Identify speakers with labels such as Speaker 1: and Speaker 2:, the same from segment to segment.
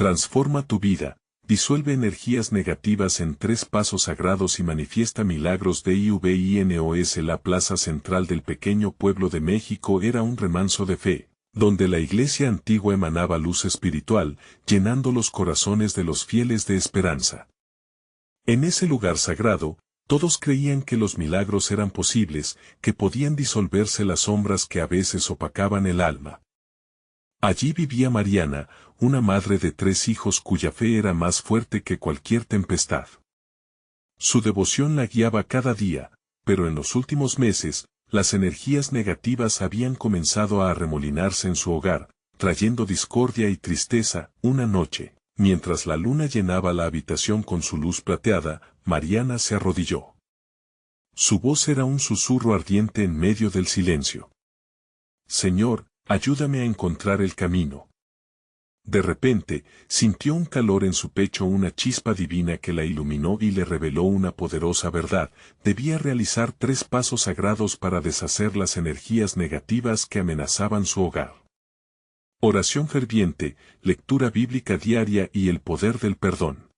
Speaker 1: Transforma tu vida, disuelve energías negativas en 3 pasos sagrados y manifiesta milagros. Divinos. La plaza central del pequeño pueblo de México era un remanso de fe, donde la iglesia antigua emanaba luz espiritual, llenando los corazones de los fieles de esperanza. En ese lugar sagrado, todos creían que los milagros eran posibles, que podían disolverse las sombras que a veces opacaban el alma. Allí vivía Mariana, una madre de 3 hijos cuya fe era más fuerte que cualquier tempestad. Su devoción la guiaba cada día, pero en los últimos meses, las energías negativas habían comenzado a arremolinarse en su hogar, trayendo discordia y tristeza. Una noche, mientras la luna llenaba la habitación con su luz plateada, Mariana se arrodilló. Su voz era un susurro ardiente en medio del silencio. Señor, ayúdame a encontrar el camino. De repente, sintió un calor en su pecho, una chispa divina que la iluminó y le reveló una poderosa verdad. Debía realizar 3 pasos sagrados para deshacer las energías negativas que amenazaban su hogar. Oración ferviente, lectura bíblica diaria y el poder del perdón.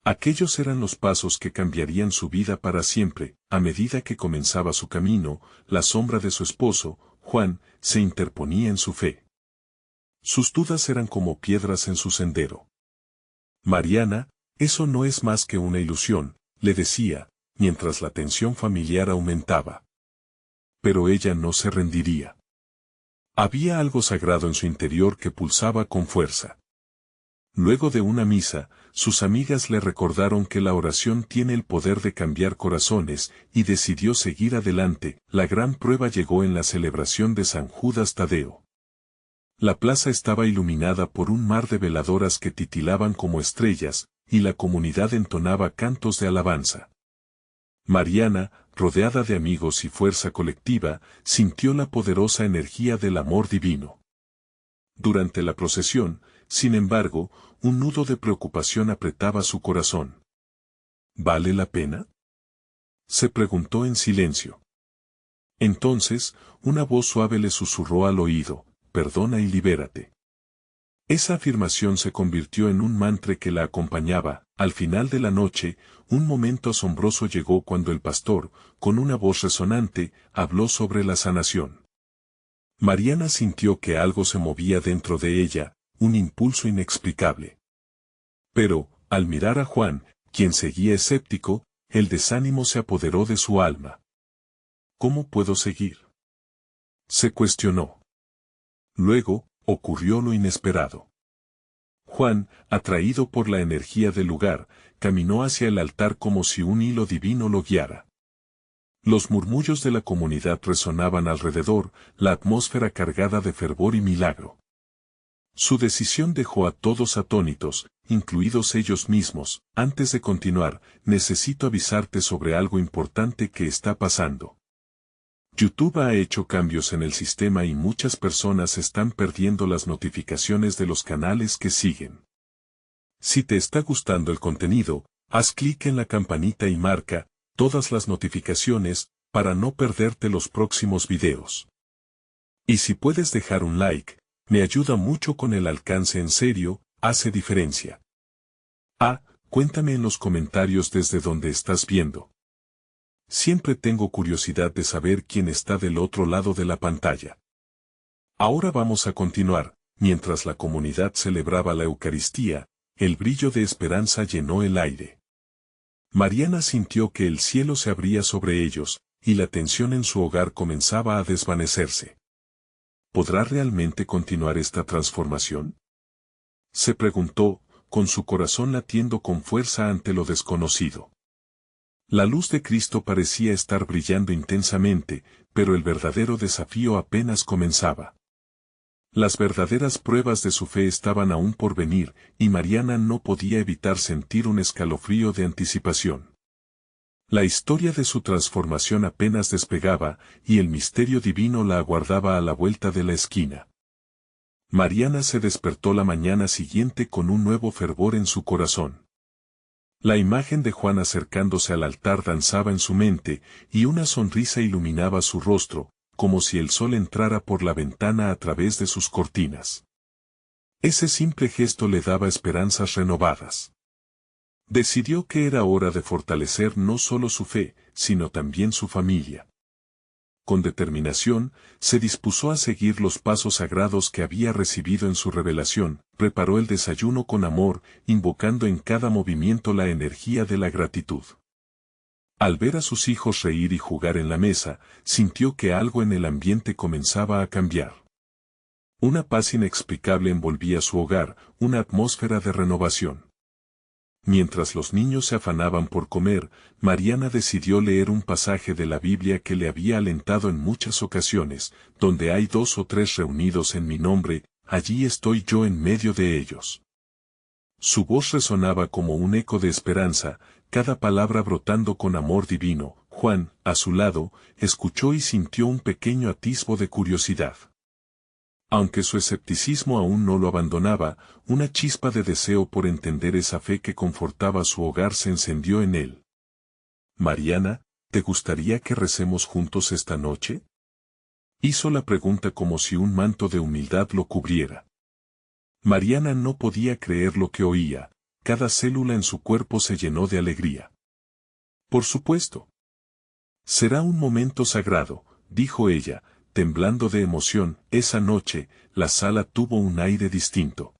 Speaker 1: Aquellos eran los pasos que cambiarían su vida para siempre. A medida que comenzaba su camino, la sombra de su esposo, Juan, se interponía en su fe. Sus dudas eran como piedras en su sendero. Mariana, eso no es más que una ilusión, le decía, mientras la tensión familiar aumentaba. Pero ella no se rendiría. Había algo sagrado en su interior que pulsaba con fuerza. Luego de una misa, sus amigas le recordaron que la oración tiene el poder de cambiar corazones, y decidió seguir adelante. La gran prueba llegó en la celebración de San Judas Tadeo. La plaza estaba iluminada por un mar de veladoras que titilaban como estrellas, y la comunidad entonaba cantos de alabanza. Mariana, rodeada de amigos y fuerza colectiva, sintió la poderosa energía del amor divino. Durante la procesión, sin embargo, un nudo de preocupación apretaba su corazón. ¿Vale la pena?, se preguntó en silencio. Entonces, una voz suave le susurró al oído: perdona y libérate. Esa afirmación se convirtió en un mantra que la acompañaba. Al final de la noche, un momento asombroso llegó cuando el pastor, con una voz resonante, habló sobre la sanación. Mariana sintió que algo se movía dentro de ella, un impulso inexplicable. Pero, al mirar a Juan, quien seguía escéptico, el desánimo se apoderó de su alma. ¿Cómo puedo seguir?, se cuestionó. Luego, ocurrió lo inesperado. Juan, atraído por la energía del lugar, caminó hacia el altar como si un hilo divino lo guiara. Los murmullos de la comunidad resonaban alrededor, la atmósfera cargada de fervor y milagro. Su decisión dejó a todos atónitos, incluidos ellos mismos. Antes de continuar, necesito avisarte sobre algo importante que está pasando. YouTube ha hecho cambios en el sistema y muchas personas están perdiendo las notificaciones de los canales que siguen. Si te está gustando el contenido, haz clic en la campanita y marca todas las notificaciones para no perderte los próximos videos. Y si puedes dejar un like, me ayuda mucho con el alcance. En serio, hace diferencia. Cuéntame en los comentarios desde donde estás viendo. Siempre tengo curiosidad de saber quién está del otro lado de la pantalla. Ahora vamos a continuar. Mientras la comunidad celebraba la Eucaristía, el brillo de esperanza llenó el aire. Mariana sintió que el cielo se abría sobre ellos, y la tensión en su hogar comenzaba a desvanecerse. ¿Podrá realmente continuar esta transformación?, se preguntó, con su corazón latiendo con fuerza ante lo desconocido. La luz de Cristo parecía estar brillando intensamente, pero el verdadero desafío apenas comenzaba. Las verdaderas pruebas de su fe estaban aún por venir, y Mariana no podía evitar sentir un escalofrío de anticipación. La historia de su transformación apenas despegaba, y el misterio divino la aguardaba a la vuelta de la esquina. Mariana se despertó la mañana siguiente con un nuevo fervor en su corazón. La imagen de Juan acercándose al altar danzaba en su mente, y una sonrisa iluminaba su rostro, como si el sol entrara por la ventana a través de sus cortinas. Ese simple gesto le daba esperanzas renovadas. Decidió que era hora de fortalecer no solo su fe, sino también su familia. Con determinación, se dispuso a seguir los pasos sagrados que había recibido en su revelación, preparó el desayuno con amor, invocando en cada movimiento la energía de la gratitud. Al ver a sus hijos reír y jugar en la mesa, sintió que algo en el ambiente comenzaba a cambiar. Una paz inexplicable envolvía su hogar, una atmósfera de renovación. Mientras los niños se afanaban por comer, Mariana decidió leer un pasaje de la Biblia que le había alentado en muchas ocasiones: donde hay 2 o 3 reunidos en mi nombre, allí estoy yo en medio de ellos. Su voz resonaba como un eco de esperanza, cada palabra brotando con amor divino. Juan, a su lado, escuchó y sintió un pequeño atisbo de curiosidad. Aunque su escepticismo aún no lo abandonaba, una chispa de deseo por entender esa fe que confortaba su hogar se encendió en él. «Mariana, ¿te gustaría que recemos juntos esta noche?», hizo la pregunta como si un manto de humildad lo cubriera. Mariana no podía creer lo que oía, cada célula en su cuerpo se llenó de alegría. «Por supuesto. Será un momento sagrado», dijo ella, temblando de emoción. Esa noche, la sala tuvo un aire distinto.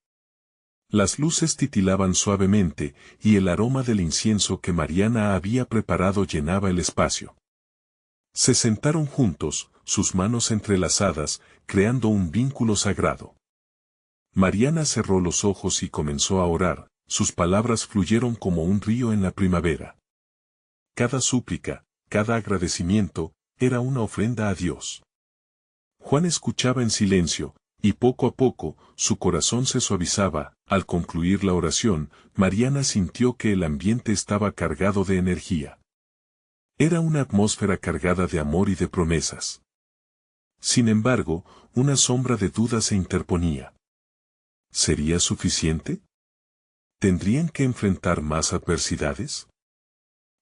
Speaker 1: Las luces titilaban suavemente, y el aroma del incienso que Mariana había preparado llenaba el espacio. Se sentaron juntos, sus manos entrelazadas, creando un vínculo sagrado. Mariana cerró los ojos y comenzó a orar, sus palabras fluyeron como un río en la primavera. Cada súplica, cada agradecimiento, era una ofrenda a Dios. Juan escuchaba en silencio, y poco a poco, su corazón se suavizaba. Al concluir la oración, Mariana sintió que el ambiente estaba cargado de energía. Era una atmósfera cargada de amor y de promesas. Sin embargo, una sombra de duda se interponía. ¿Sería suficiente? ¿Tendrían que enfrentar más adversidades?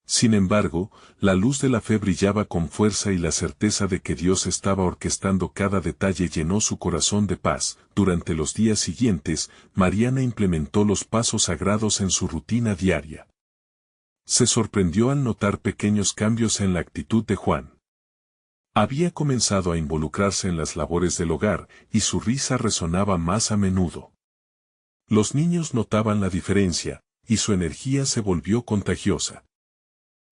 Speaker 1: Sin embargo, la luz de la fe brillaba con fuerza y la certeza de que Dios estaba orquestando cada detalle llenó su corazón de paz. Durante los días siguientes, Mariana implementó los pasos sagrados en su rutina diaria. Se sorprendió al notar pequeños cambios en la actitud de Juan. Había comenzado a involucrarse en las labores del hogar, y su risa resonaba más a menudo. Los niños notaban la diferencia, y su energía se volvió contagiosa.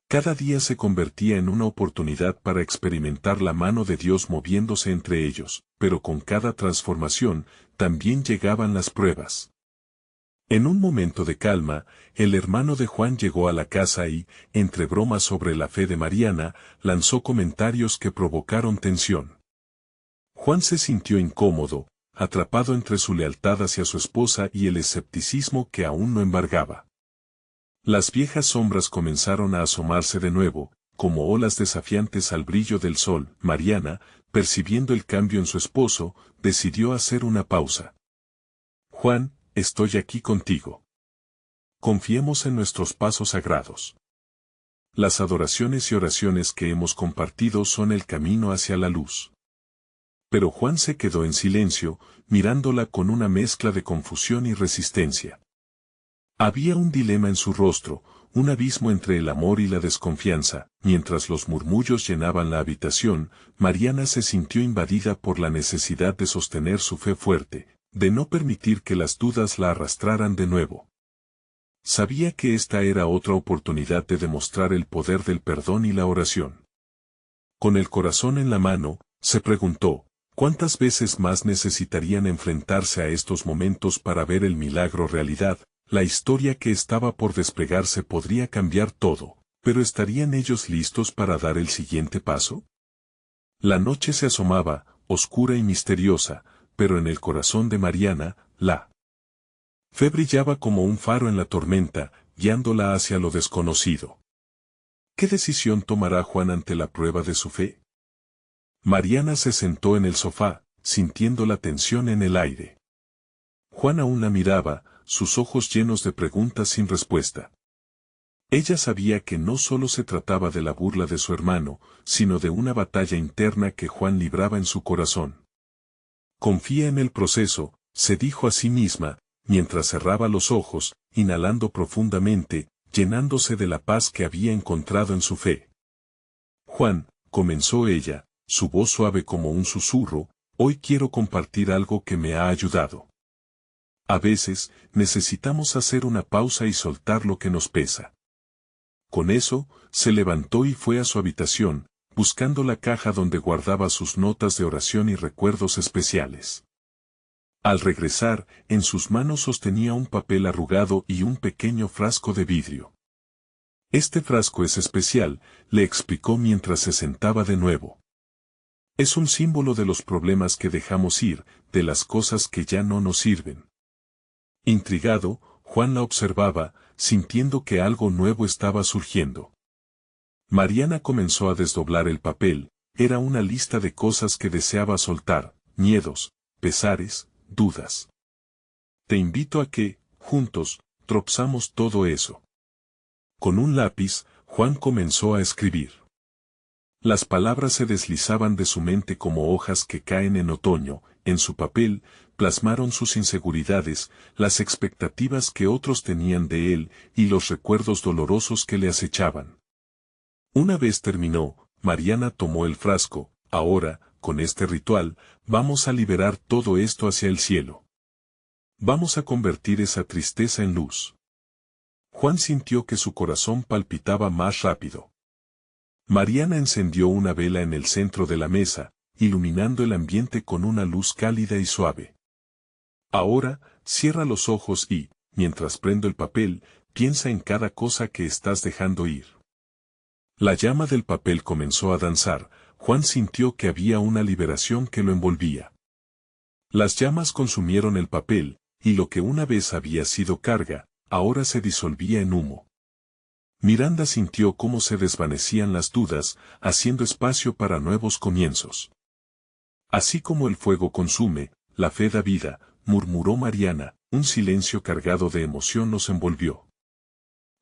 Speaker 1: Cada día se convertía en una oportunidad para experimentar la mano de Dios moviéndose entre ellos, pero con cada transformación, también llegaban las pruebas. En un momento de calma, el hermano de Juan llegó a la casa y, entre bromas sobre la fe de Mariana, lanzó comentarios que provocaron tensión. Juan se sintió incómodo, atrapado entre su lealtad hacia su esposa y el escepticismo que aún no embargaba. Las viejas sombras comenzaron a asomarse de nuevo, como olas desafiantes al brillo del sol. Mariana, percibiendo el cambio en su esposo, decidió hacer una pausa. «Juan, estoy aquí contigo. Confiemos en nuestros pasos sagrados. Las adoraciones y oraciones que hemos compartido son el camino hacia la luz». Pero Juan se quedó en silencio, mirándola con una mezcla de confusión y resistencia. Había un dilema en su rostro, un abismo entre el amor y la desconfianza. Mientras los murmullos llenaban la habitación, Mariana se sintió invadida por la necesidad de sostener su fe fuerte, de no permitir que las dudas la arrastraran de nuevo. Sabía que esta era otra oportunidad de demostrar el poder del perdón y la oración. Con el corazón en la mano, se preguntó, ¿cuántas veces más necesitarían enfrentarse a estos momentos para ver el milagro realidad? La historia que estaba por desplegarse podría cambiar todo, pero ¿estarían ellos listos para dar el siguiente paso? La noche se asomaba, oscura y misteriosa, pero en el corazón de Mariana, la fe brillaba como un faro en la tormenta, guiándola hacia lo desconocido. ¿Qué decisión tomará Juan ante la prueba de su fe? Mariana se sentó en el sofá, sintiendo la tensión en el aire. Juan aún la miraba, sus ojos llenos de preguntas sin respuesta. Ella sabía que no solo se trataba de la burla de su hermano, sino de una batalla interna que Juan libraba en su corazón. «Confía en el proceso», se dijo a sí misma, mientras cerraba los ojos, inhalando profundamente, llenándose de la paz que había encontrado en su fe. Juan, comenzó ella, su voz suave como un susurro, hoy quiero compartir algo que me ha ayudado. A veces, necesitamos hacer una pausa y soltar lo que nos pesa. Con eso, se levantó y fue a su habitación, buscando la caja donde guardaba sus notas de oración y recuerdos especiales. Al regresar, en sus manos sostenía un papel arrugado y un pequeño frasco de vidrio. Este frasco es especial, le explicó mientras se sentaba de nuevo. Es un símbolo de los problemas que dejamos ir, de las cosas que ya no nos sirven. Intrigado, Juan la observaba, sintiendo que algo nuevo estaba surgiendo. Mariana comenzó a desdoblar el papel, era una lista de cosas que deseaba soltar, miedos, pesares, dudas. Te invito a que, juntos, tropezamos todo eso. Con un lápiz, Juan comenzó a escribir. Las palabras se deslizaban de su mente como hojas que caen en otoño, en su papel, plasmaron sus inseguridades, las expectativas que otros tenían de él, y los recuerdos dolorosos que le acechaban. Una vez terminó, Mariana tomó el frasco, ahora, con este ritual, vamos a liberar todo esto hacia el cielo. Vamos a convertir esa tristeza en luz. Juan sintió que su corazón palpitaba más rápido. Mariana encendió una vela en el centro de la mesa, iluminando el ambiente con una luz cálida y suave. Ahora, cierra los ojos y, mientras prendo el papel, piensa en cada cosa que estás dejando ir. La llama del papel comenzó a danzar, Juan sintió que había una liberación que lo envolvía. Las llamas consumieron el papel, y lo que una vez había sido carga, ahora se disolvía en humo. Miranda sintió cómo se desvanecían las dudas, haciendo espacio para nuevos comienzos. Así como el fuego consume, la fe da vida, murmuró Mariana, un silencio cargado de emoción nos envolvió.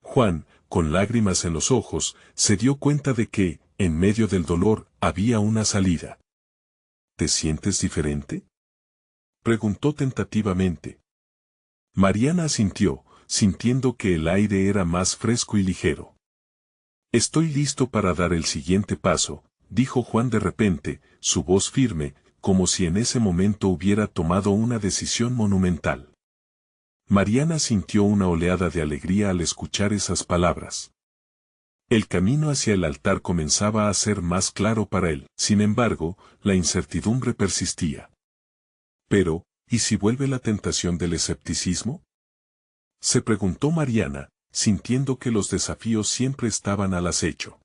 Speaker 1: Juan, con lágrimas en los ojos, se dio cuenta de que, en medio del dolor, había una salida. ¿Te sientes diferente?, preguntó tentativamente. Mariana asintió, sintiendo que el aire era más fresco y ligero. Estoy listo para dar el siguiente paso, dijo Juan de repente, su voz firme, como si en ese momento hubiera tomado una decisión monumental. Mariana sintió una oleada de alegría al escuchar esas palabras. El camino hacia el altar comenzaba a ser más claro para él, sin embargo, la incertidumbre persistía. Pero, ¿y si vuelve la tentación del escepticismo?, se preguntó Mariana, sintiendo que los desafíos siempre estaban al acecho.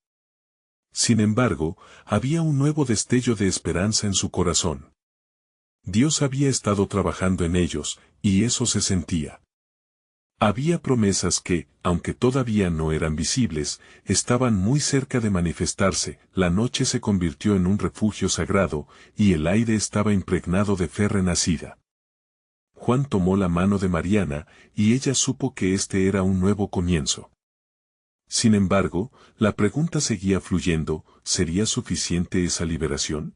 Speaker 1: Sin embargo, había un nuevo destello de esperanza en su corazón. Dios había estado trabajando en ellos, y eso se sentía. Había promesas que, aunque todavía no eran visibles, estaban muy cerca de manifestarse, la noche se convirtió en un refugio sagrado, y el aire estaba impregnado de fe renacida. Juan tomó la mano de Mariana, y ella supo que este era un nuevo comienzo. Sin embargo, la pregunta seguía fluyendo, ¿sería suficiente esa liberación?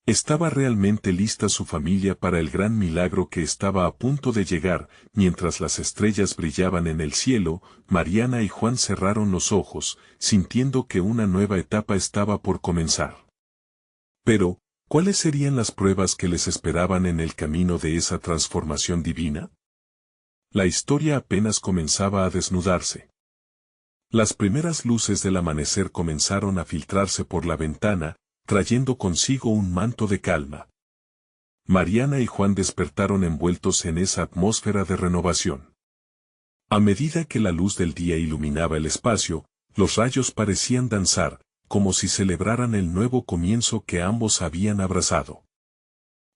Speaker 1: ¿Estaba realmente lista su familia para el gran milagro que estaba a punto de llegar? Mientras las estrellas brillaban en el cielo, Mariana y Juan cerraron los ojos, sintiendo que una nueva etapa estaba por comenzar. Pero, ¿cuáles serían las pruebas que les esperaban en el camino de esa transformación divina? La historia apenas comenzaba a desnudarse. Las primeras luces del amanecer comenzaron a filtrarse por la ventana, trayendo consigo un manto de calma. Mariana y Juan despertaron envueltos en esa atmósfera de renovación. A medida que la luz del día iluminaba el espacio, los rayos parecían danzar, como si celebraran el nuevo comienzo que ambos habían abrazado.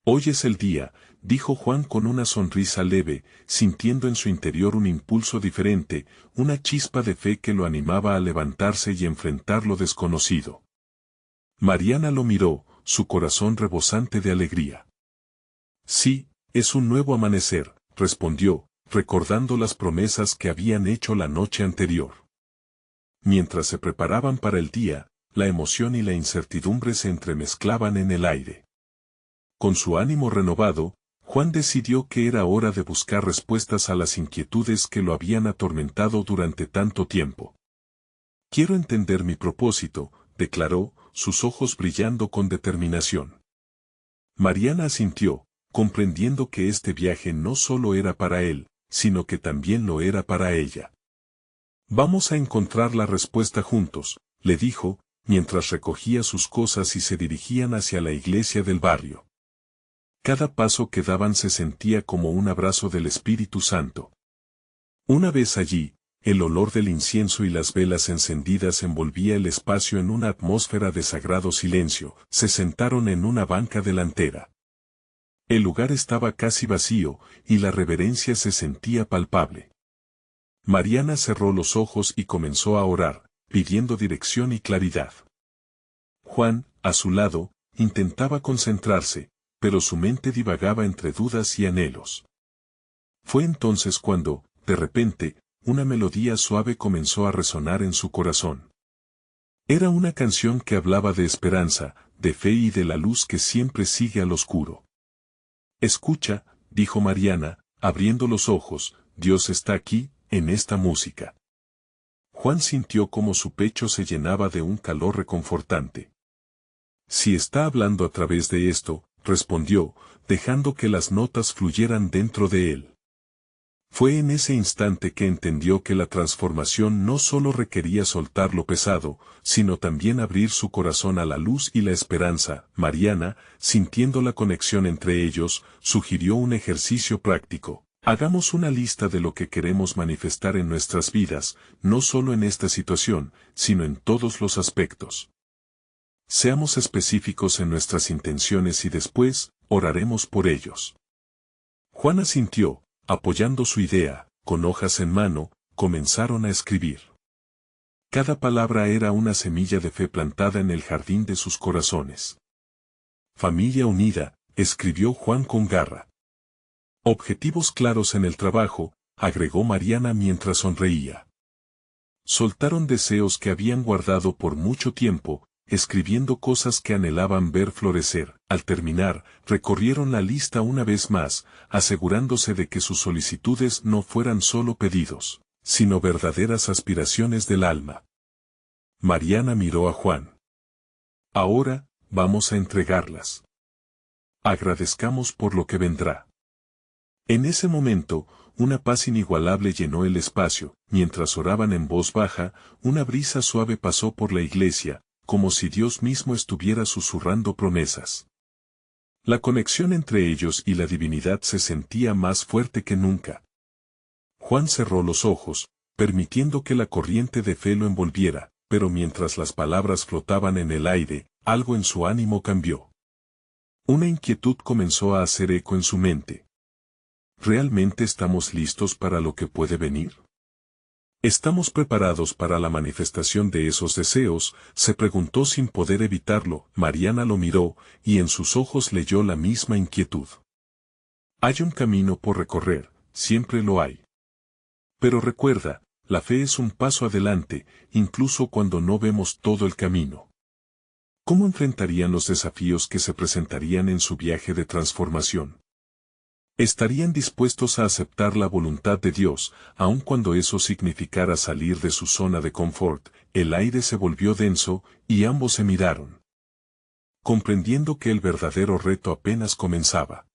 Speaker 1: Hoy es el día, dijo Juan con una sonrisa leve, sintiendo en su interior un impulso diferente, una chispa de fe que lo animaba a levantarse y enfrentar lo desconocido. Mariana lo miró, su corazón rebosante de alegría. Sí, es un nuevo amanecer, respondió, recordando las promesas que habían hecho la noche anterior. Mientras se preparaban para el día, la emoción y la incertidumbre se entremezclaban en el aire. Con su ánimo renovado, Juan decidió que era hora de buscar respuestas a las inquietudes que lo habían atormentado durante tanto tiempo. Quiero entender mi propósito, declaró, sus ojos brillando con determinación. Mariana asintió, comprendiendo que este viaje no solo era para él, sino que también lo era para ella. Vamos a encontrar la respuesta juntos, le dijo, mientras recogía sus cosas y se dirigían hacia la iglesia del barrio. Cada paso que daban se sentía como un abrazo del Espíritu Santo. Una vez allí, el olor del incienso y las velas encendidas envolvía el espacio en una atmósfera de sagrado silencio. Se sentaron en una banca delantera. El lugar estaba casi vacío, y la reverencia se sentía palpable. Mariana cerró los ojos y comenzó a orar, pidiendo dirección y claridad. Juan, a su lado, intentaba concentrarse, pero su mente divagaba entre dudas y anhelos. Fue entonces cuando, de repente, una melodía suave comenzó a resonar en su corazón. Era una canción que hablaba de esperanza, de fe y de la luz que siempre sigue al oscuro. Escucha, dijo Mariana, abriendo los ojos, Dios está aquí, en esta música. Juan sintió como su pecho se llenaba de un calor reconfortante. Si está hablando a través de esto, respondió, dejando que las notas fluyeran dentro de él. Fue en ese instante que entendió que la transformación no solo requería soltar lo pesado, sino también abrir su corazón a la luz y la esperanza. Mariana, sintiendo la conexión entre ellos, sugirió un ejercicio práctico. Hagamos una lista de lo que queremos manifestar en nuestras vidas, no solo en esta situación, sino en todos los aspectos. Seamos específicos en nuestras intenciones y después, oraremos por ellos. Juan asintió. Apoyando su idea, con hojas en mano, comenzaron a escribir. Cada palabra era una semilla de fe plantada en el jardín de sus corazones. Familia unida, escribió Juan con garra. Objetivos claros en el trabajo, agregó Mariana mientras sonreía. Soltaron deseos que habían guardado por mucho tiempo, escribiendo cosas que anhelaban ver florecer. Al terminar, recorrieron la lista una vez más, asegurándose de que sus solicitudes no fueran solo pedidos, sino verdaderas aspiraciones del alma. Mariana miró a Juan. Ahora, vamos a entregarlas. Agradezcamos por lo que vendrá. En ese momento, una paz inigualable llenó el espacio. Mientras oraban en voz baja, una brisa suave pasó por la iglesia, como si Dios mismo estuviera susurrando promesas. La conexión entre ellos y la divinidad se sentía más fuerte que nunca. Juan cerró los ojos, permitiendo que la corriente de fe lo envolviera, pero mientras las palabras flotaban en el aire, algo en su ánimo cambió. Una inquietud comenzó a hacer eco en su mente. ¿Realmente estamos listos para lo que puede venir? ¿Estamos preparados para la manifestación de esos deseos?, se preguntó sin poder evitarlo. Mariana lo miró, y en sus ojos leyó la misma inquietud. Hay un camino por recorrer, siempre lo hay. Pero recuerda, la fe es un paso adelante, incluso cuando no vemos todo el camino. ¿Cómo enfrentarían los desafíos que se presentarían en su viaje de transformación? ¿Estarían dispuestos a aceptar la voluntad de Dios, aun cuando eso significara salir de su zona de confort? El aire se volvió denso, y ambos se miraron, comprendiendo que el verdadero reto apenas comenzaba.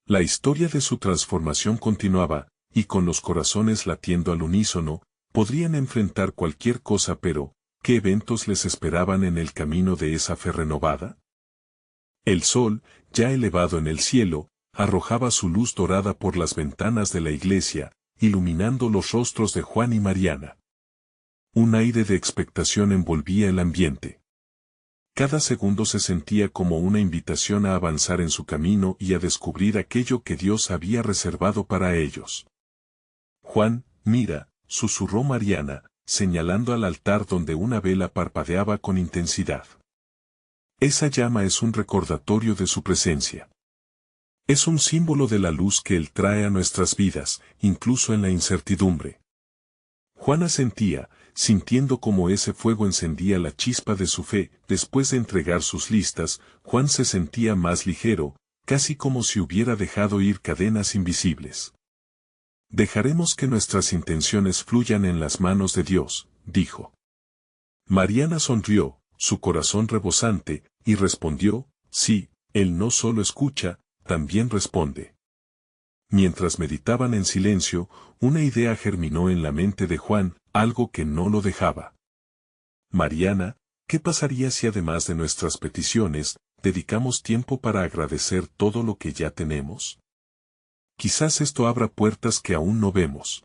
Speaker 1: La historia de su transformación continuaba, y con los corazones latiendo al unísono, podrían enfrentar cualquier cosa, pero, ¿qué eventos les esperaban en el camino de esa fe renovada? El sol, ya elevado en el cielo, arrojaba su luz dorada por las ventanas de la iglesia, iluminando los rostros de Juan y Mariana. Un aire de expectación envolvía el ambiente. Cada segundo se sentía como una invitación a avanzar en su camino y a descubrir aquello que Dios había reservado para ellos. Juan, mira, susurró Mariana, señalando al altar donde una vela parpadeaba con intensidad. Esa llama es un recordatorio de su presencia. Es un símbolo de la luz que Él trae a nuestras vidas, incluso en la incertidumbre. Juan asentía, sintiendo cómo ese fuego encendía la chispa de su fe. Después de entregar sus listas, Juan se sentía más ligero, casi como si hubiera dejado ir cadenas invisibles. Dejaremos que nuestras intenciones fluyan en las manos de Dios, dijo. Mariana sonrió, su corazón rebosante, y respondió, sí, Él no solo escucha, también responde. Mientras meditaban en silencio, una idea germinó en la mente de Juan, algo que no lo dejaba. Mariana, ¿qué pasaría si además de nuestras peticiones, dedicamos tiempo para agradecer todo lo que ya tenemos? Quizás esto abra puertas que aún no vemos.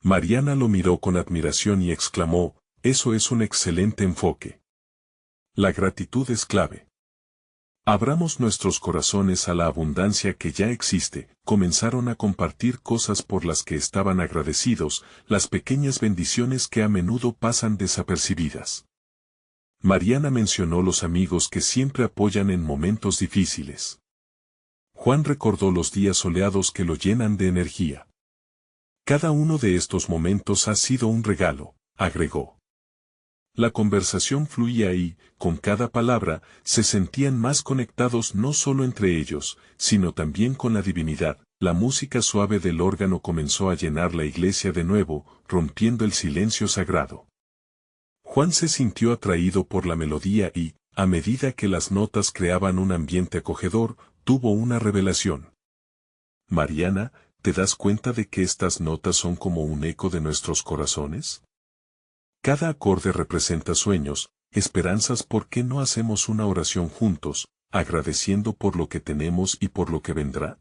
Speaker 1: Mariana lo miró con admiración y exclamó, eso es un excelente enfoque. La gratitud es clave. Abramos nuestros corazones a la abundancia que ya existe. Comenzaron a compartir cosas por las que estaban agradecidos, las pequeñas bendiciones que a menudo pasan desapercibidas. Mariana mencionó los amigos que siempre apoyan en momentos difíciles. Juan recordó los días soleados que lo llenan de energía. Cada uno de estos momentos ha sido un regalo, agregó. La conversación fluía y, con cada palabra, se sentían más conectados no solo entre ellos, sino también con la divinidad. La música suave del órgano comenzó a llenar la iglesia de nuevo, rompiendo el silencio sagrado. Juan se sintió atraído por la melodía y, a medida que las notas creaban un ambiente acogedor, tuvo una revelación. Mariana, ¿te das cuenta de que estas notas son como un eco de nuestros corazones? Cada acorde representa sueños, esperanzas. ¿Por qué no hacemos una oración juntos, agradeciendo por lo que tenemos y por lo que vendrá?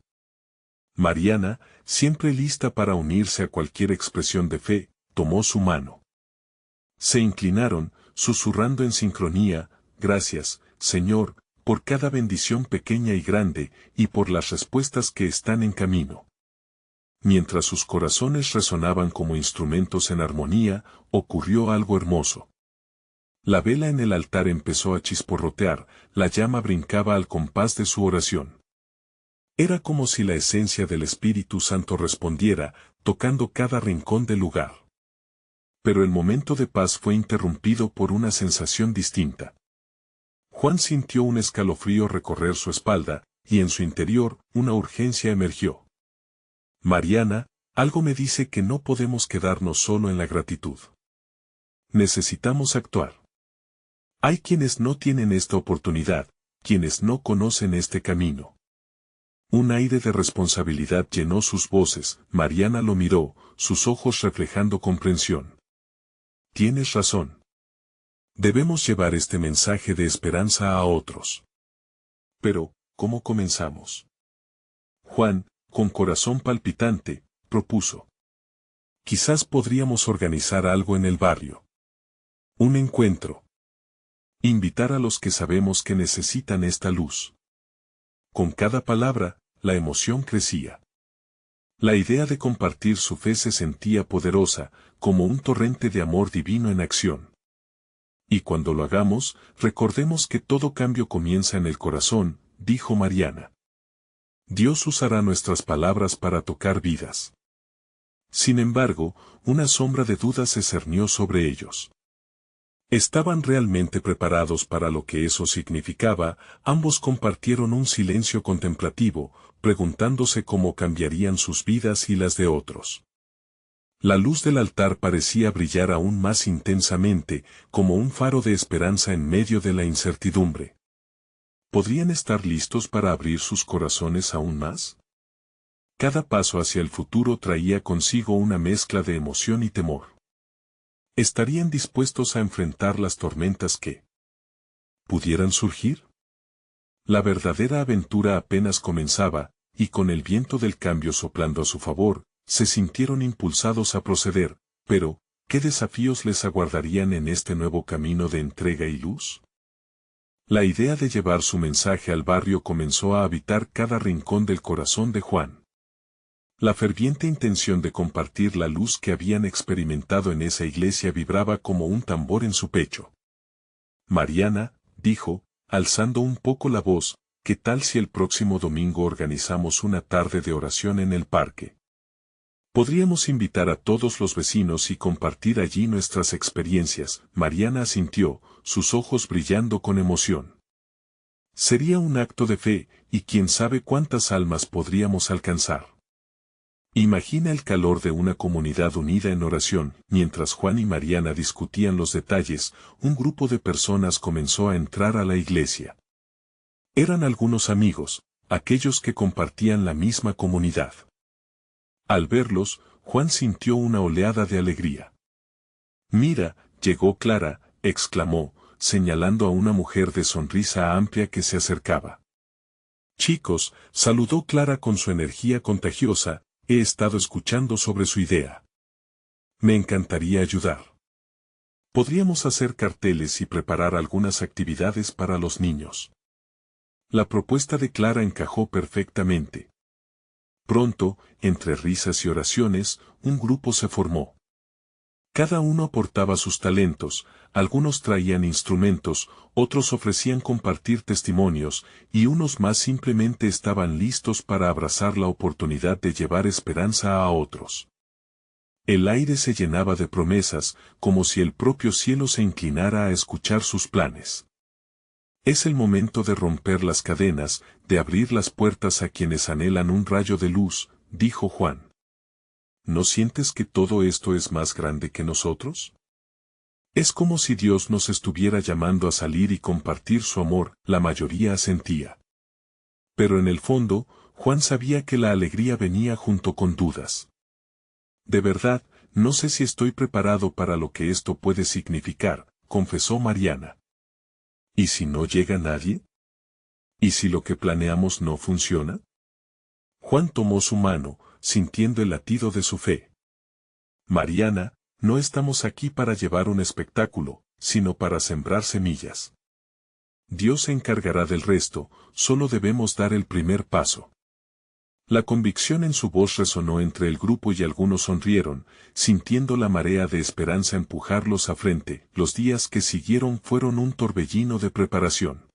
Speaker 1: Mariana, siempre lista para unirse a cualquier expresión de fe, tomó su mano. Se inclinaron, susurrando en sincronía, gracias, Señor, por cada bendición pequeña y grande, y por las respuestas que están en camino. Mientras sus corazones resonaban como instrumentos en armonía, ocurrió algo hermoso. La vela en el altar empezó a chisporrotear, la llama brincaba al compás de su oración. Era como si la esencia del Espíritu Santo respondiera, tocando cada rincón del lugar. Pero el momento de paz fue interrumpido por una sensación distinta. Juan sintió un escalofrío recorrer su espalda, y en su interior, una urgencia emergió. Mariana, algo me dice que no podemos quedarnos solo en la gratitud. Necesitamos actuar. Hay quienes no tienen esta oportunidad, quienes no conocen este camino. Un aire de responsabilidad llenó sus voces. Mariana lo miró, sus ojos reflejando comprensión. Tienes razón. Debemos llevar este mensaje de esperanza a otros. Pero, ¿cómo comenzamos? Juan, con corazón palpitante, propuso. Quizás podríamos organizar algo en el barrio. Un encuentro. Invitar a los que sabemos que necesitan esta luz. Con cada palabra, la emoción crecía. La idea de compartir su fe se sentía poderosa, como un torrente de amor divino en acción. Y cuando lo hagamos, recordemos que todo cambio comienza en el corazón, dijo Mariana. Dios usará nuestras palabras para tocar vidas. Sin embargo, una sombra de duda se cernió sobre ellos. ¿Estaban realmente preparados para lo que eso significaba? Ambos compartieron un silencio contemplativo, preguntándose cómo cambiarían sus vidas y las de otros. La luz del altar parecía brillar aún más intensamente, como un faro de esperanza en medio de la incertidumbre. ¿Podrían estar listos para abrir sus corazones aún más? Cada paso hacia el futuro traía consigo una mezcla de emoción y temor. ¿Estarían dispuestos a enfrentar las tormentas que pudieran surgir? La verdadera aventura apenas comenzaba, y con el viento del cambio soplando a su favor, se sintieron impulsados a proceder, pero, ¿qué desafíos les aguardarían en este nuevo camino de entrega y luz? La idea de llevar su mensaje al barrio comenzó a habitar cada rincón del corazón de Juan. La ferviente intención de compartir la luz que habían experimentado en esa iglesia vibraba como un tambor en su pecho. Mariana, dijo, alzando un poco la voz, ¿qué tal si el próximo domingo organizamos una tarde de oración en el parque? Podríamos invitar a todos los vecinos y compartir allí nuestras experiencias. Mariana asintió, sus ojos brillando con emoción. Sería un acto de fe, y quién sabe cuántas almas podríamos alcanzar. Imagina el calor de una comunidad unida en oración. Mientras Juan y Mariana discutían los detalles, un grupo de personas comenzó a entrar a la iglesia. Eran algunos amigos, aquellos que compartían la misma comunidad. Al verlos, Juan sintió una oleada de alegría. «Mira, llegó Clara», exclamó, señalando a una mujer de sonrisa amplia que se acercaba. «Chicos», saludó Clara con su energía contagiosa, «he estado escuchando sobre su idea. Me encantaría ayudar. Podríamos hacer carteles y preparar algunas actividades para los niños». La propuesta de Clara encajó perfectamente. Pronto, entre risas y oraciones, un grupo se formó. Cada uno aportaba sus talentos, algunos traían instrumentos, otros ofrecían compartir testimonios, y unos más simplemente estaban listos para abrazar la oportunidad de llevar esperanza a otros. El aire se llenaba de promesas, como si el propio cielo se inclinara a escuchar sus planes. Es el momento de romper las cadenas, de abrir las puertas a quienes anhelan un rayo de luz, dijo Juan. ¿No sientes que todo esto es más grande que nosotros? Es como si Dios nos estuviera llamando a salir y compartir su amor, la mayoría asentía. Pero en el fondo, Juan sabía que la alegría venía junto con dudas. De verdad, no sé si estoy preparado para lo que esto puede significar, confesó Mariana. ¿Y si no llega nadie? ¿Y si lo que planeamos no funciona? Juan tomó su mano, sintiendo el latido de su fe. Mariana, no estamos aquí para llevar un espectáculo, sino para sembrar semillas. Dios se encargará del resto, solo debemos dar el primer paso. La convicción en su voz resonó entre el grupo y algunos sonrieron, sintiendo la marea de esperanza empujarlos a frente. Los días que siguieron fueron un torbellino de preparación.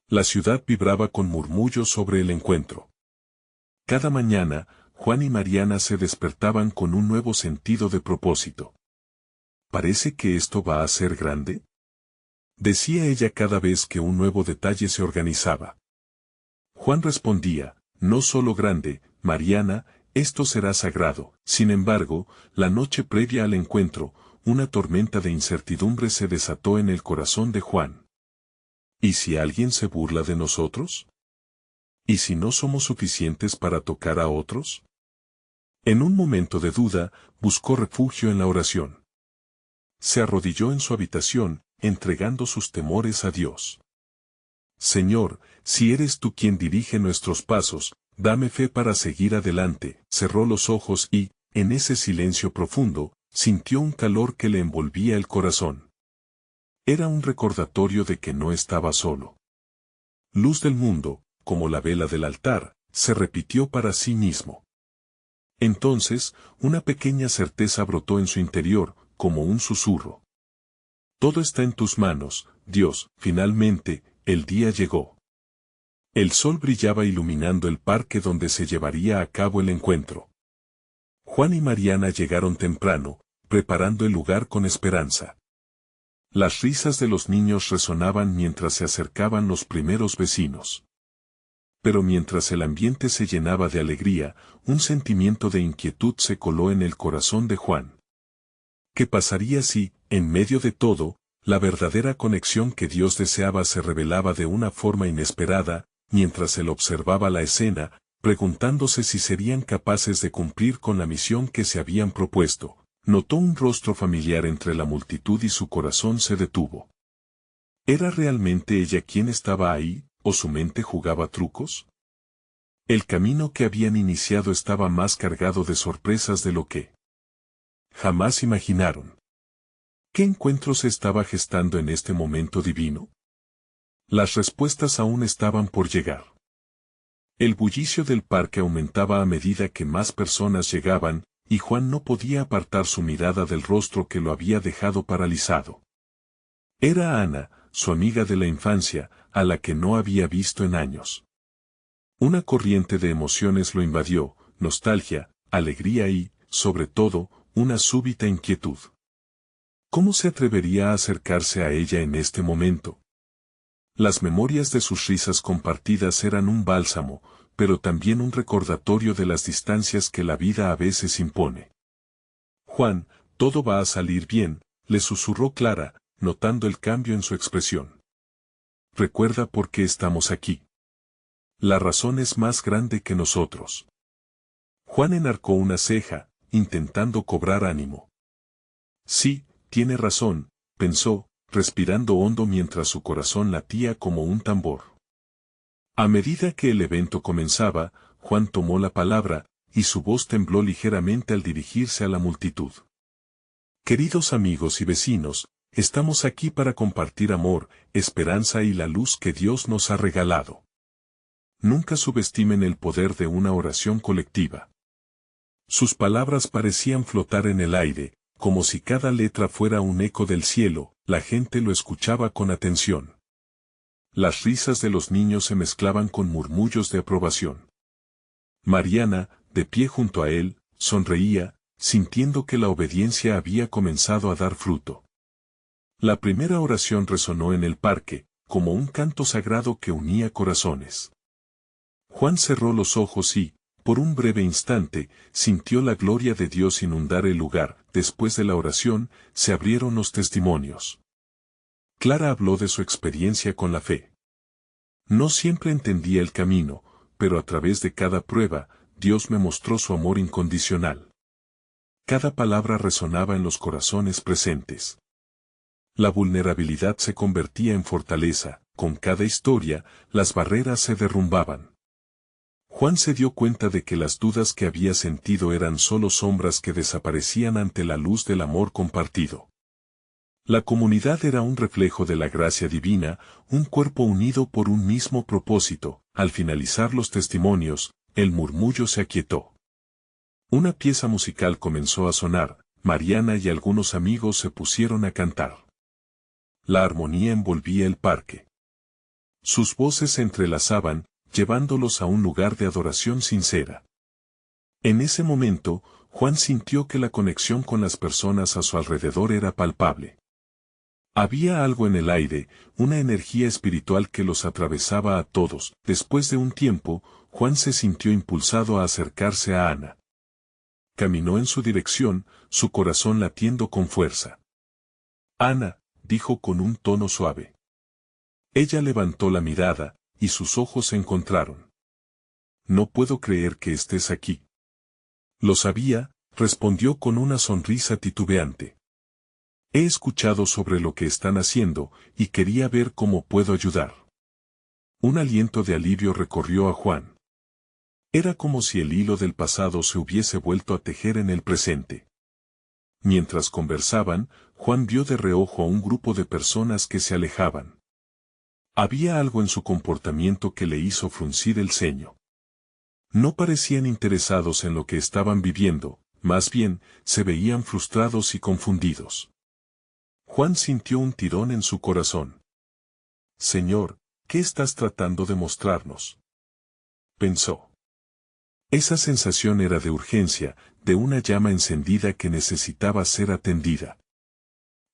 Speaker 1: La ciudad vibraba con murmullos sobre el encuentro. Cada mañana, Juan y Mariana se despertaban con un nuevo sentido de propósito. «¿Parece que esto va a ser grande?», decía ella cada vez que un nuevo detalle se organizaba. Juan respondía, «No solo grande, Mariana, esto será sagrado». Sin embargo, la noche previa al encuentro, una tormenta de incertidumbre se desató en el corazón de Juan. ¿Y si alguien se burla de nosotros? ¿Y si no somos suficientes para tocar a otros? En un momento de duda, buscó refugio en la oración. Se arrodilló en su habitación, entregando sus temores a Dios. «Señor, si eres tú quien dirige nuestros pasos, dame fe para seguir adelante». Cerró los ojos y, en ese silencio profundo, sintió un calor que le envolvía el corazón. Era un recordatorio de que no estaba solo. «Luz del mundo», como la vela del altar, se repitió para sí mismo. Entonces, una pequeña certeza brotó en su interior, como un susurro. «Todo está en tus manos, Dios». Finalmente, el día llegó. El sol brillaba iluminando el parque donde se llevaría a cabo el encuentro. Juan y Mariana llegaron temprano, preparando el lugar con esperanza. Las risas de los niños resonaban mientras se acercaban los primeros vecinos. Pero mientras el ambiente se llenaba de alegría, un sentimiento de inquietud se coló en el corazón de Juan. ¿Qué pasaría si, en medio de todo, la verdadera conexión que Dios deseaba se revelaba de una forma inesperada? Mientras él observaba la escena, preguntándose si serían capaces de cumplir con la misión que se habían propuesto, notó un rostro familiar entre la multitud y su corazón se detuvo. ¿Era realmente ella quien estaba ahí, o su mente jugaba trucos? El camino que habían iniciado estaba más cargado de sorpresas de lo que jamás imaginaron. ¿Qué encuentro se estaba gestando en este momento divino? Las respuestas aún estaban por llegar. El bullicio del parque aumentaba a medida que más personas llegaban, y Juan no podía apartar su mirada del rostro que lo había dejado paralizado. Era Ana, su amiga de la infancia, a la que no había visto en años. Una corriente de emociones lo invadió, nostalgia, alegría y, sobre todo, una súbita inquietud. ¿Cómo se atrevería a acercarse a ella en este momento? Las memorias de sus risas compartidas eran un bálsamo, pero también un recordatorio de las distancias que la vida a veces impone. Juan, todo va a salir bien, le susurró Clara, notando el cambio en su expresión. Recuerda por qué estamos aquí. La razón es más grande que nosotros. Juan enarcó una ceja, intentando cobrar ánimo. Sí, tiene razón, pensó, respirando hondo mientras su corazón latía como un tambor. A medida que el evento comenzaba, Juan tomó la palabra, y su voz tembló ligeramente al dirigirse a la multitud. Queridos amigos y vecinos, estamos aquí para compartir amor, esperanza y la luz que Dios nos ha regalado. Nunca subestimen el poder de una oración colectiva. Sus palabras parecían flotar en el aire, como si cada letra fuera un eco del cielo, la gente lo escuchaba con atención. Las risas de los niños se mezclaban con murmullos de aprobación. Mariana, de pie junto a él, sonreía, sintiendo que la obediencia había comenzado a dar fruto. La primera oración resonó en el parque, como un canto sagrado que unía corazones. Juan cerró los ojos y, por un breve instante, sintió la gloria de Dios inundar el lugar. Después de la oración, se abrieron los testimonios. Clara habló de su experiencia con la fe. No siempre entendía el camino, pero a través de cada prueba, Dios me mostró su amor incondicional. Cada palabra resonaba en los corazones presentes. La vulnerabilidad se convertía en fortaleza, con cada historia, las barreras se derrumbaban. Juan se dio cuenta de que las dudas que había sentido eran solo sombras que desaparecían ante la luz del amor compartido. La comunidad era un reflejo de la gracia divina, un cuerpo unido por un mismo propósito. Al finalizar los testimonios, el murmullo se aquietó. Una pieza musical comenzó a sonar, Mariana y algunos amigos se pusieron a cantar. La armonía envolvía el parque. Sus voces se entrelazaban, llevándolos a un lugar de adoración sincera. En ese momento, Juan sintió que la conexión con las personas a su alrededor era palpable. Había algo en el aire, una energía espiritual que los atravesaba a todos. Después de un tiempo, Juan se sintió impulsado a acercarse a Ana. Caminó en su dirección, su corazón latiendo con fuerza. Ana, dijo con un tono suave. Ella levantó la mirada, y sus ojos se encontraron. No puedo creer que estés aquí. Lo sabía, respondió con una sonrisa titubeante. He escuchado sobre lo que están haciendo, y quería ver cómo puedo ayudar. Un aliento de alivio recorrió a Juan. Era como si el hilo del pasado se hubiese vuelto a tejer en el presente. Mientras conversaban, Juan vio de reojo a un grupo de personas que se alejaban. Había algo en su comportamiento que le hizo fruncir el ceño. No parecían interesados en lo que estaban viviendo, más bien, se veían frustrados y confundidos. Juan sintió un tirón en su corazón. Señor, ¿qué estás tratando de mostrarnos? Pensó. Esa sensación era de urgencia, de una llama encendida que necesitaba ser atendida.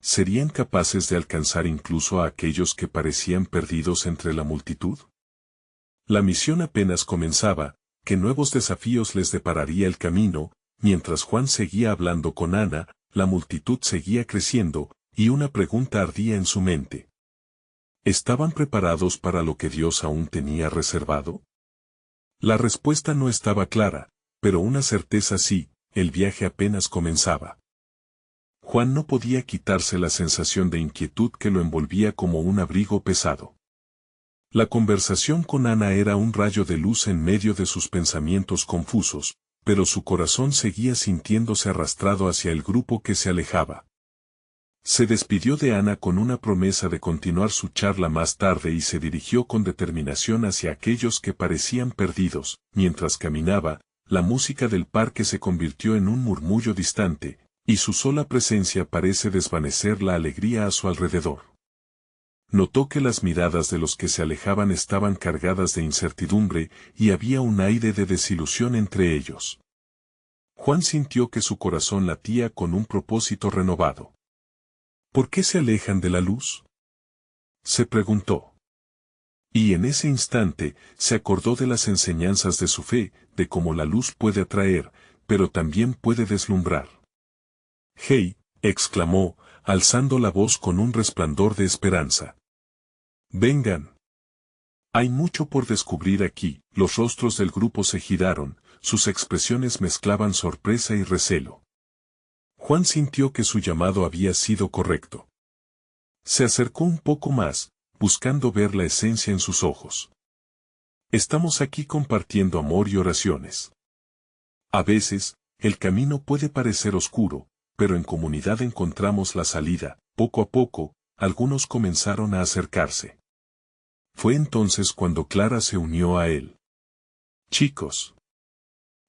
Speaker 1: ¿Serían capaces de alcanzar incluso a aquellos que parecían perdidos entre la multitud? La misión apenas comenzaba, que nuevos desafíos les depararía el camino. Mientras Juan seguía hablando con Ana, la multitud seguía creciendo, y una pregunta ardía en su mente. ¿Estaban preparados para lo que Dios aún tenía reservado? La respuesta no estaba clara, pero una certeza sí, el viaje apenas comenzaba. Juan no podía quitarse la sensación de inquietud que lo envolvía como un abrigo pesado. La conversación con Ana era un rayo de luz en medio de sus pensamientos confusos, pero su corazón seguía sintiéndose arrastrado hacia el grupo que se alejaba. Se despidió de Ana con una promesa de continuar su charla más tarde y se dirigió con determinación hacia aquellos que parecían perdidos. Mientras caminaba, la música del parque se convirtió en un murmullo distante, y su sola presencia parece desvanecer la alegría a su alrededor. Notó que las miradas de los que se alejaban estaban cargadas de incertidumbre y había un aire de desilusión entre ellos. Juan sintió que su corazón latía con un propósito renovado. ¿Por qué se alejan de la luz?, se preguntó. Y en ese instante, se acordó de las enseñanzas de su fe, de cómo la luz puede atraer, pero también puede deslumbrar. «¡Hey!», exclamó, alzando la voz con un resplandor de esperanza. «Vengan. Hay mucho por descubrir aquí». Los rostros del grupo se giraron, sus expresiones mezclaban sorpresa y recelo. Juan sintió que su llamado había sido correcto. Se acercó un poco más, buscando ver la esencia en sus ojos. «Estamos aquí compartiendo amor y oraciones. A veces, el camino puede parecer oscuro, pero en comunidad encontramos la salida». Poco a poco, algunos comenzaron a acercarse. Fue entonces cuando Clara se unió a él. «Chicos,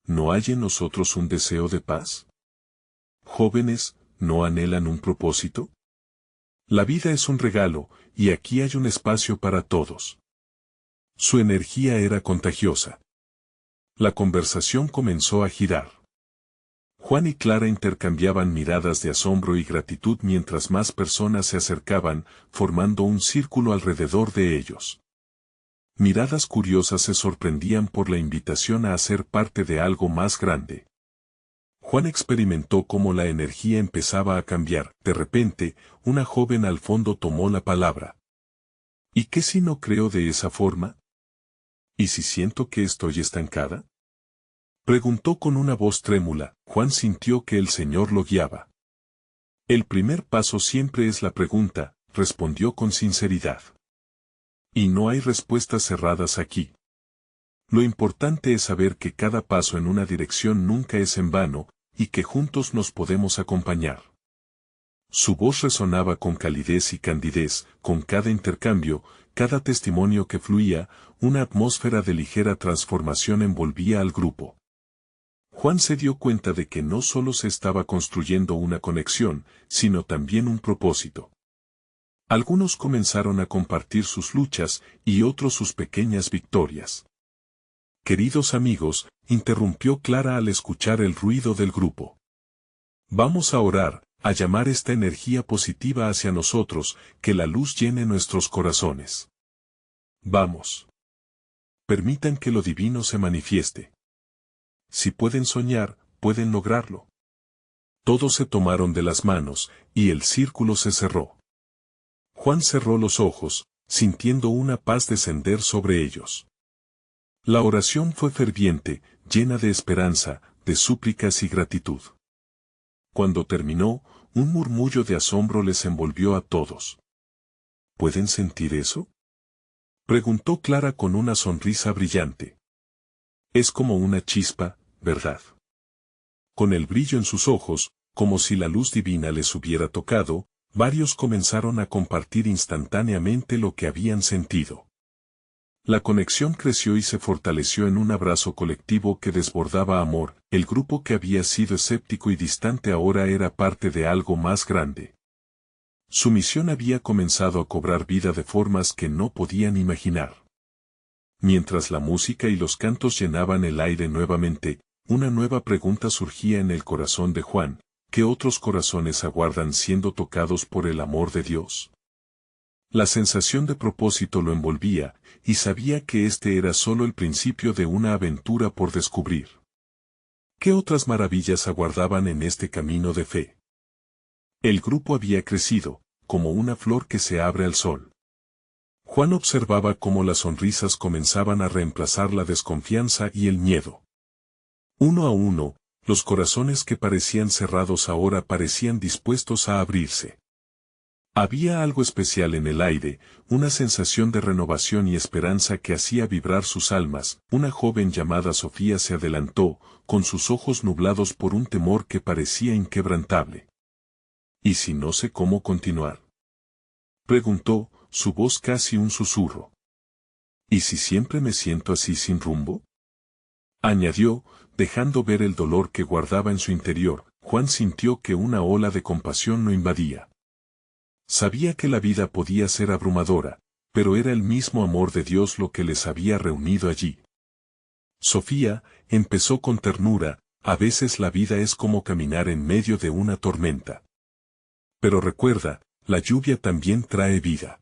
Speaker 1: ¿no hay en nosotros un deseo de paz? Jóvenes, ¿no anhelan un propósito? La vida es un regalo, y aquí hay un espacio para todos». Su energía era contagiosa. La conversación comenzó a girar. Juan y Clara intercambiaban miradas de asombro y gratitud mientras más personas se acercaban, formando un círculo alrededor de ellos. Miradas curiosas se sorprendían por la invitación a hacer parte de algo más grande. Juan experimentó cómo la energía empezaba a cambiar. De repente, una joven al fondo tomó la palabra. «¿Y qué si no creo de esa forma? ¿Y si siento que estoy estancada?», preguntó con una voz trémula. Juan sintió que el Señor lo guiaba. «El primer paso siempre es la pregunta», respondió con sinceridad. «Y no hay respuestas cerradas aquí. Lo importante es saber que cada paso en una dirección nunca es en vano, y que juntos nos podemos acompañar». Su voz resonaba con calidez y candidez, con cada intercambio, cada testimonio que fluía, una atmósfera de ligera transformación envolvía al grupo. Juan se dio cuenta de que no solo se estaba construyendo una conexión, sino también un propósito. Algunos comenzaron a compartir sus luchas y otros sus pequeñas victorias. «Queridos amigos», interrumpió Clara al escuchar el ruido del grupo. «Vamos a orar, a llamar esta energía positiva hacia nosotros, que la luz llene nuestros corazones. Vamos. Permitan que lo divino se manifieste. Si pueden soñar, pueden lograrlo». Todos se tomaron de las manos, y el círculo se cerró. Juan cerró los ojos, sintiendo una paz descender sobre ellos. La oración fue ferviente, llena de esperanza, de súplicas y gratitud. Cuando terminó, un murmullo de asombro les envolvió a todos. «¿Pueden sentir eso?», preguntó Clara con una sonrisa brillante. «Es como una chispa, ¿verdad?». Con el brillo en sus ojos, como si la luz divina les hubiera tocado, varios comenzaron a compartir instantáneamente lo que habían sentido. La conexión creció y se fortaleció en un abrazo colectivo que desbordaba amor. El grupo que había sido escéptico y distante ahora era parte de algo más grande. Su misión había comenzado a cobrar vida de formas que no podían imaginar. Mientras la música y los cantos llenaban el aire nuevamente, una nueva pregunta surgía en el corazón de Juan: ¿qué otros corazones aguardan siendo tocados por el amor de Dios? La sensación de propósito lo envolvía, y sabía que este era solo el principio de una aventura por descubrir. ¿Qué otras maravillas aguardaban en este camino de fe? El grupo había crecido, como una flor que se abre al sol. Juan observaba cómo las sonrisas comenzaban a reemplazar la desconfianza y el miedo. Uno a uno, los corazones que parecían cerrados ahora parecían dispuestos a abrirse. Había algo especial en el aire, una sensación de renovación y esperanza que hacía vibrar sus almas. Una joven llamada Sofía se adelantó, con sus ojos nublados por un temor que parecía inquebrantable. «¿Y si no sé cómo continuar?», preguntó, su voz casi un susurro. «¿Y si siempre me siento así sin rumbo?», añadió, dejando ver el dolor que guardaba en su interior. Juan sintió que una ola de compasión lo invadía. Sabía que la vida podía ser abrumadora, pero era el mismo amor de Dios lo que les había reunido allí. Sofía, empezó con ternura, a veces la vida es como caminar en medio de una tormenta. Pero recuerda, la lluvia también trae vida.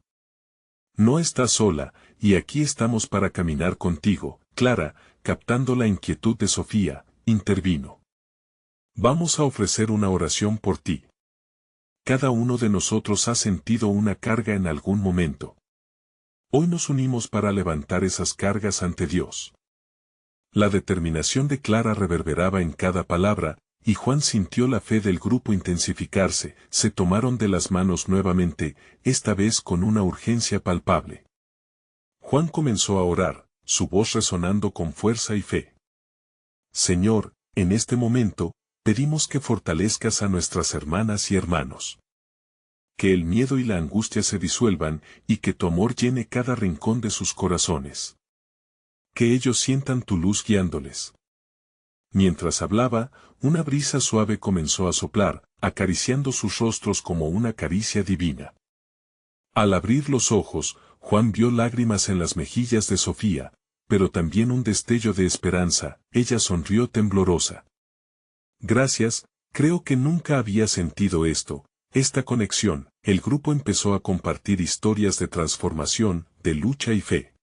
Speaker 1: No estás sola, y aquí estamos para caminar contigo. Clara, captando la inquietud de Sofía, intervino. Vamos a ofrecer una oración por ti. Cada uno de nosotros ha sentido una carga en algún momento. Hoy nos unimos para levantar esas cargas ante Dios. La determinación de Clara reverberaba en cada palabra, y Juan sintió la fe del grupo intensificarse. Se tomaron de las manos nuevamente, esta vez con una urgencia palpable. Juan comenzó a orar, su voz resonando con fuerza y fe. Señor, en este momento, pedimos que fortalezcas a nuestras hermanas y hermanos. Que el miedo y la angustia se disuelvan, y que tu amor llene cada rincón de sus corazones. Que ellos sientan tu luz guiándoles. Mientras hablaba, una brisa suave comenzó a soplar, acariciando sus rostros como una caricia divina. Al abrir los ojos, Juan vio lágrimas en las mejillas de Sofía, pero también un destello de esperanza. Ella sonrió temblorosa. Gracias, creo que nunca había sentido esto, esta conexión. El grupo empezó a compartir historias de transformación, de lucha y fe.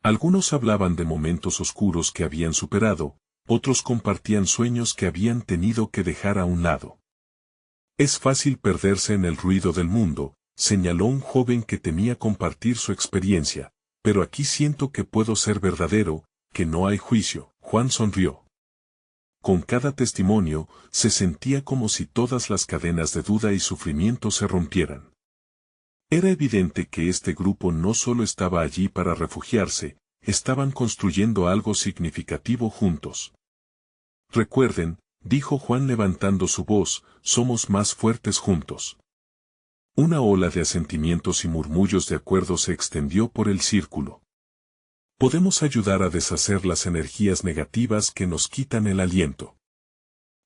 Speaker 1: Algunos hablaban de momentos oscuros que habían superado, otros compartían sueños que habían tenido que dejar a un lado. Es fácil perderse en el ruido del mundo, señaló un joven que temía compartir su experiencia, pero aquí siento que puedo ser verdadero, que no hay juicio. Juan sonrió. Con cada testimonio, se sentía como si todas las cadenas de duda y sufrimiento se rompieran. Era evidente que este grupo no solo estaba allí para refugiarse, estaban construyendo algo significativo juntos. Recuerden, dijo Juan levantando su voz, somos más fuertes juntos. Una ola de asentimientos y murmullos de acuerdo se extendió por el círculo. Podemos ayudar a deshacer las energías negativas que nos quitan el aliento.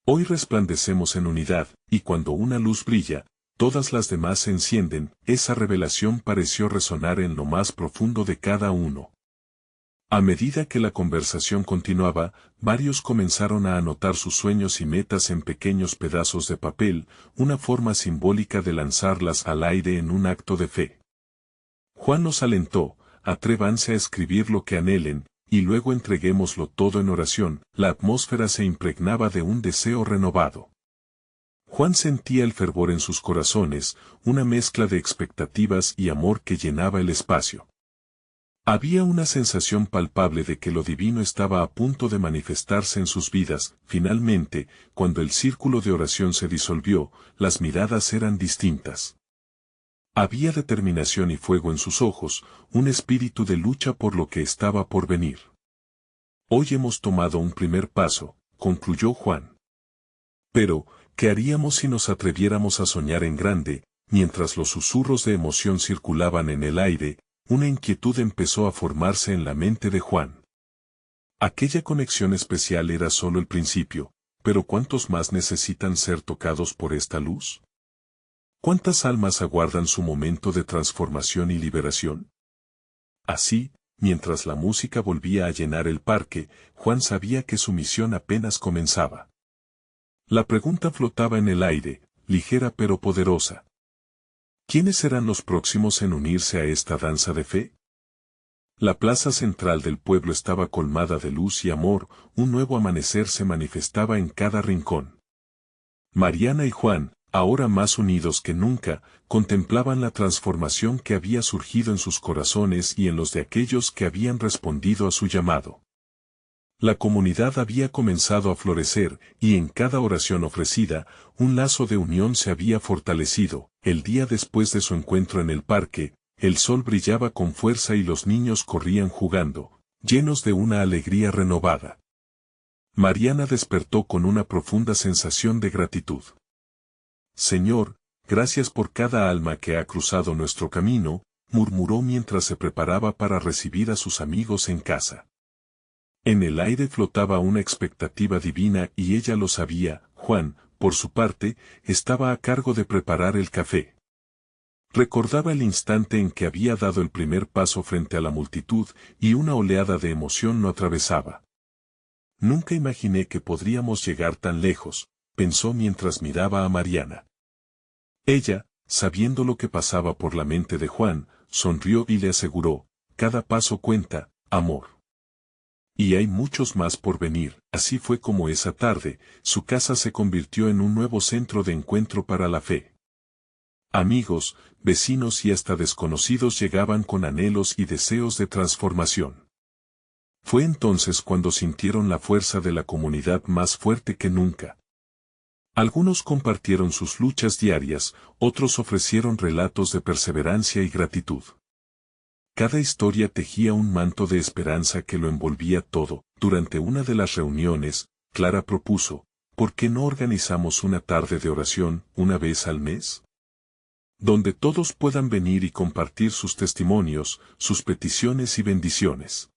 Speaker 1: Hoy resplandecemos en unidad, y cuando una luz brilla, todas las demás se encienden. Esa revelación pareció resonar en lo más profundo de cada uno. A medida que la conversación continuaba, varios comenzaron a anotar sus sueños y metas en pequeños pedazos de papel, una forma simbólica de lanzarlas al aire en un acto de fe. Juan nos alentó, atrévanse a escribir lo que anhelen, y luego entreguémoslo todo en oración. La atmósfera se impregnaba de un deseo renovado. Juan sentía el fervor en sus corazones, una mezcla de expectativas y amor que llenaba el espacio. Había una sensación palpable de que lo divino estaba a punto de manifestarse en sus vidas. Finalmente, cuando el círculo de oración se disolvió, las miradas eran distintas. Había determinación y fuego en sus ojos, un espíritu de lucha por lo que estaba por venir. Hoy hemos tomado un primer paso, concluyó Juan. Pero, ¿qué haríamos si nos atreviéramos a soñar en grande? Mientras los susurros de emoción circulaban en el aire, una inquietud empezó a formarse en la mente de Juan. Aquella conexión especial era solo el principio, pero ¿cuántos más necesitan ser tocados por esta luz? ¿Cuántas almas aguardan su momento de transformación y liberación? Así, mientras la música volvía a llenar el parque, Juan sabía que su misión apenas comenzaba. La pregunta flotaba en el aire, ligera pero poderosa. ¿Quiénes serán los próximos en unirse a esta danza de fe? La plaza central del pueblo estaba colmada de luz y amor, un nuevo amanecer se manifestaba en cada rincón. Mariana y Juan, ahora más unidos que nunca, contemplaban la transformación que había surgido en sus corazones y en los de aquellos que habían respondido a su llamado. La comunidad había comenzado a florecer, y en cada oración ofrecida, un lazo de unión se había fortalecido. El día después de su encuentro en el parque, el sol brillaba con fuerza y los niños corrían jugando, llenos de una alegría renovada. Mariana despertó con una profunda sensación de gratitud. Señor, gracias por cada alma que ha cruzado nuestro camino, murmuró mientras se preparaba para recibir a sus amigos en casa. En el aire flotaba una expectativa divina y ella lo sabía. Juan, por su parte, estaba a cargo de preparar el café. Recordaba el instante en que había dado el primer paso frente a la multitud y una oleada de emoción lo atravesaba. Nunca imaginé que podríamos llegar tan lejos, pensó mientras miraba a Mariana. Ella, sabiendo lo que pasaba por la mente de Juan, sonrió y le aseguró, cada paso cuenta, amor. Y hay muchos más por venir. Así fue como esa tarde, su casa se convirtió en un nuevo centro de encuentro para la fe. Amigos, vecinos y hasta desconocidos llegaban con anhelos y deseos de transformación. Fue entonces cuando sintieron la fuerza de la comunidad más fuerte que nunca. Algunos compartieron sus luchas diarias, otros ofrecieron relatos de perseverancia y gratitud. Cada historia tejía un manto de esperanza que lo envolvía todo. Durante una de las reuniones, Clara propuso, ¿por qué no organizamos una tarde de oración, una vez al mes? Donde todos puedan venir y compartir sus testimonios, sus peticiones y bendiciones.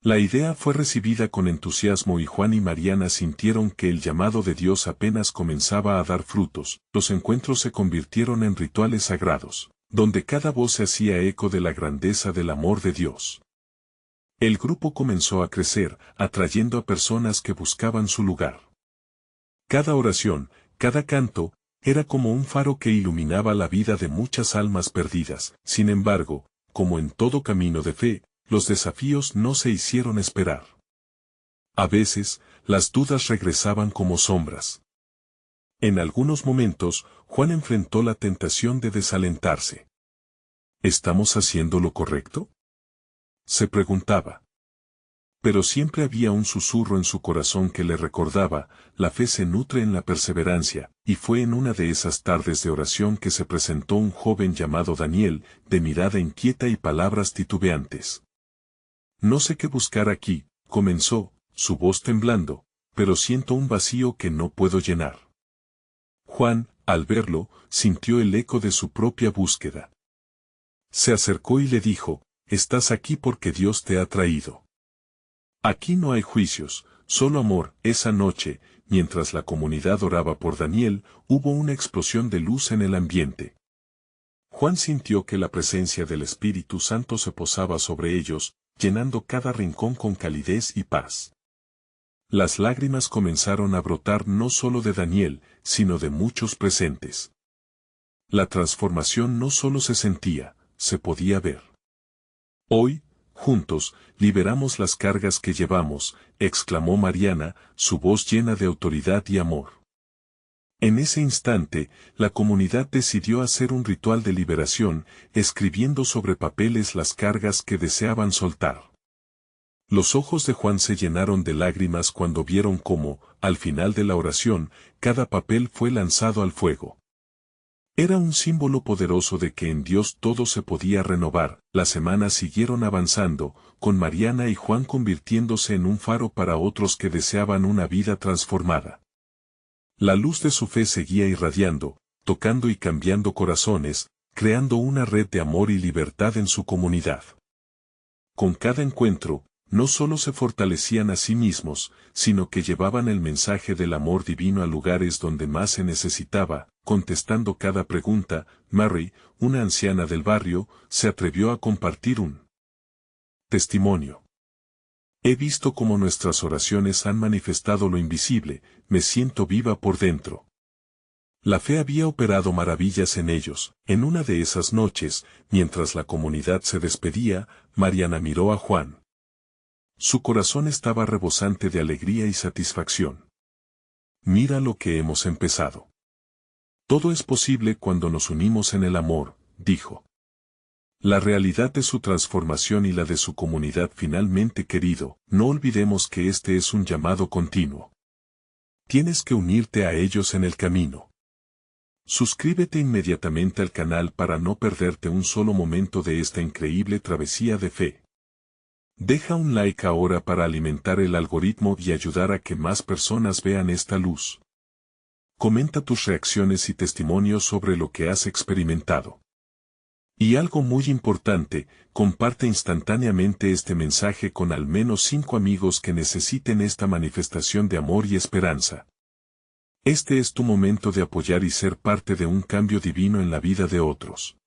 Speaker 1: La idea fue recibida con entusiasmo y Juan y Mariana sintieron que el llamado de Dios apenas comenzaba a dar frutos. Los encuentros se convirtieron en rituales sagrados, donde cada voz se hacía eco de la grandeza del amor de Dios. El grupo comenzó a crecer, atrayendo a personas que buscaban su lugar. Cada oración, cada canto, era como un faro que iluminaba la vida de muchas almas perdidas. Sin embargo, como en todo camino de fe, los desafíos no se hicieron esperar. A veces, las dudas regresaban como sombras. En algunos momentos, Juan enfrentó la tentación de desalentarse. ¿Estamos haciendo lo correcto?, se preguntaba. Pero siempre había un susurro en su corazón que le recordaba, la fe se nutre en la perseverancia, y fue en una de esas tardes de oración que se presentó un joven llamado Daniel, de mirada inquieta y palabras titubeantes. No sé qué buscar aquí, comenzó, su voz temblando, pero siento un vacío que no puedo llenar. Juan, al verlo, sintió el eco de su propia búsqueda. Se acercó y le dijo, estás aquí porque Dios te ha traído. Aquí no hay juicios, solo amor. Esa noche, mientras la comunidad oraba por Daniel, hubo una explosión de luz en el ambiente. Juan sintió que la presencia del Espíritu Santo se posaba sobre ellos, llenando cada rincón con calidez y paz. Las lágrimas comenzaron a brotar no solo de Daniel, sino de muchos presentes. La transformación no solo se sentía, se podía ver. Hoy, juntos, liberamos las cargas que llevamos, exclamó Mariana, su voz llena de autoridad y amor. En ese instante, la comunidad decidió hacer un ritual de liberación, escribiendo sobre papeles las cargas que deseaban soltar. Los ojos de Juan se llenaron de lágrimas cuando vieron cómo, al final de la oración, cada papel fue lanzado al fuego. Era un símbolo poderoso de que en Dios todo se podía renovar. Las semanas siguieron avanzando, con Mariana y Juan convirtiéndose en un faro para otros que deseaban una vida transformada. La luz de su fe seguía irradiando, tocando y cambiando corazones, creando una red de amor y libertad en su comunidad. Con cada encuentro, no solo se fortalecían a sí mismos, sino que llevaban el mensaje del amor divino a lugares donde más se necesitaba. Contestando cada pregunta, Mary, una anciana del barrio, se atrevió a compartir un testimonio. He visto cómo nuestras oraciones han manifestado lo invisible, me siento viva por dentro. La fe había operado maravillas en ellos. En una de esas noches, mientras la comunidad se despedía, Mariana miró a Juan. Su corazón estaba rebosante de alegría y satisfacción. Mira lo que hemos empezado. Todo es posible cuando nos unimos en el amor, dijo. La realidad de su transformación y la de su comunidad finalmente querido, no olvidemos que este es un llamado continuo. Tienes que unirte a ellos en el camino. Suscríbete inmediatamente al canal para no perderte un solo momento de esta increíble travesía de fe. Deja un like ahora para alimentar el algoritmo y ayudar a que más personas vean esta luz. Comenta tus reacciones y testimonios sobre lo que has experimentado. Y algo muy importante, comparte instantáneamente este mensaje con al menos 5 amigos que necesiten esta manifestación de amor y esperanza. Este es tu momento de apoyar y ser parte de un cambio divino en la vida de otros.